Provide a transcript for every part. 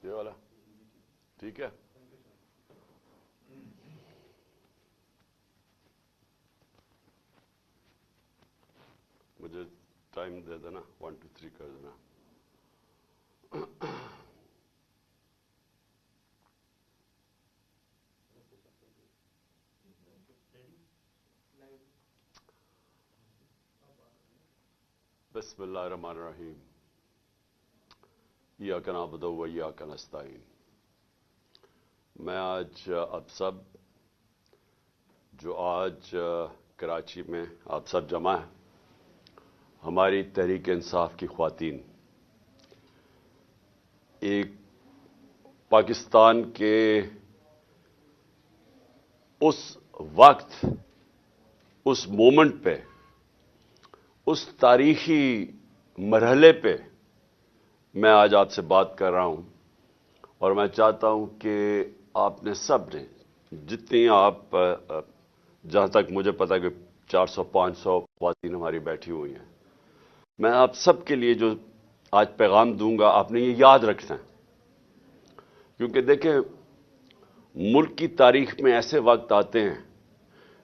یہ والا ٹھیک ہے. مجھے ٹائم دے دینا, 1 2 3 کر دینا. بسم اللہ الرحمن الرحیم. ایاک نعبد و ایاک نستعین. میں آج آپ سب جو آج کراچی میں آپ سب جمع ہیں, ہماری تحریک انصاف کی خواتین, ایک پاکستان کے اس وقت, اس مومنٹ پہ, اس تاریخی مرحلے پہ میں آج آپ سے بات کر رہا ہوں. اور میں چاہتا ہوں کہ آپ نے سب نے, جتنی آپ, جہاں تک مجھے پتا کہ 400-500 خواتین ہماری بیٹھی ہوئی ہیں, میں آپ سب کے لیے جو آج پیغام دوں گا آپ نے یہ یاد رکھنا ہے. کیونکہ دیکھیں, ملک کی تاریخ میں ایسے وقت آتے ہیں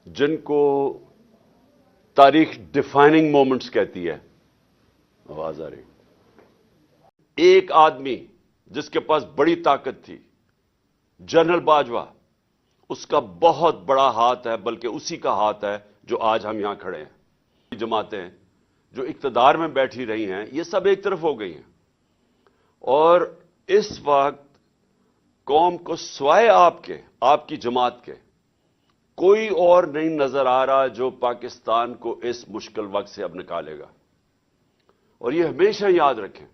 جن کو تاریخ ڈیفائننگ مومنٹس کہتی ہے. آواز آ رہی؟ ایک آدمی جس کے پاس بڑی طاقت تھی, جنرل باجوہ, اس کا بہت بڑا ہاتھ ہے, بلکہ اسی کا ہاتھ ہے جو آج ہم یہاں کھڑے ہیں. جماعتیں جو اقتدار میں بیٹھی رہی ہیں یہ سب ایک طرف ہو گئی ہیں, اور اس وقت قوم کو سوائے آپ کی جماعت کے کوئی اور نہیں نظر آ رہا جو پاکستان کو اس مشکل وقت سے اب نکالے گا. اور یہ ہمیشہ یاد رکھیں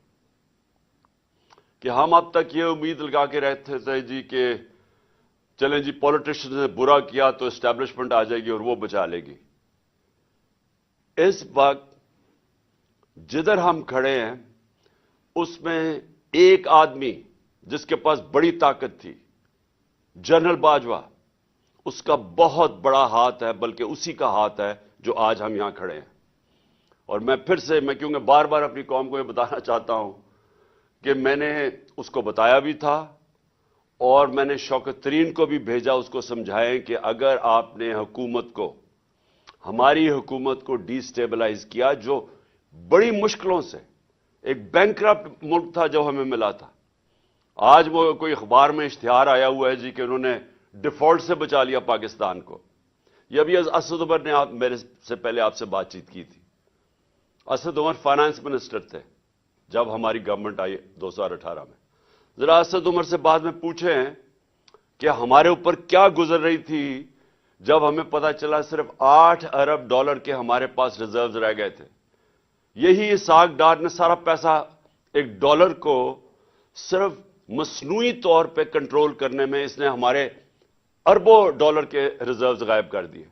کہ ہم اب تک یہ امید لگا کے رہتے تھے جی کہ چلیں جی پولیٹیشن نے برا کیا تو اسٹیبلشمنٹ آ جائے گی اور وہ بچا لے گی. اس وقت جدھر ہم کھڑے ہیں اس میں ایک آدمی جس کے پاس بڑی طاقت تھی, جنرل باجوہ, اس کا بہت بڑا ہاتھ ہے, بلکہ اسی کا ہاتھ ہے جو آج ہم یہاں کھڑے ہیں. اور میں پھر سے, میں کیونکہ بار بار اپنی قوم کو یہ بتانا چاہتا ہوں کہ میں نے اس کو بتایا بھی تھا, اور میں نے شوکت ترین کو بھی بھیجا اس کو سمجھائیں کہ اگر آپ نے حکومت کو, ہماری حکومت کو ڈی سٹیبلائز کیا, جو بڑی مشکلوں سے ایک بینکرپٹ ملک تھا جو ہمیں ملا تھا, آج وہ کوئی اخبار میں اشتہار آیا ہوا ہے جی کہ انہوں نے ڈیفالٹ سے بچا لیا پاکستان کو. یہ ابھی اسد عمر نے میرے سے پہلے آپ سے بات چیت کی تھی. اسد عمر فائنانس منسٹر تھے جب ہماری گورنمنٹ آئی 2018 میں. ذرا اسد عمر سے بعد میں پوچھیں کہ ہمارے اوپر کیا گزر رہی تھی جب ہمیں پتا چلا صرف $8 ارب کے ہمارے پاس ریزروز رہ گئے تھے. یہی اسحاق ڈار نے سارا پیسہ $1 کو صرف مصنوعی طور پہ کنٹرول کرنے میں اس نے ہمارے اربوں ڈالر کے ریزروز غائب کر دیے.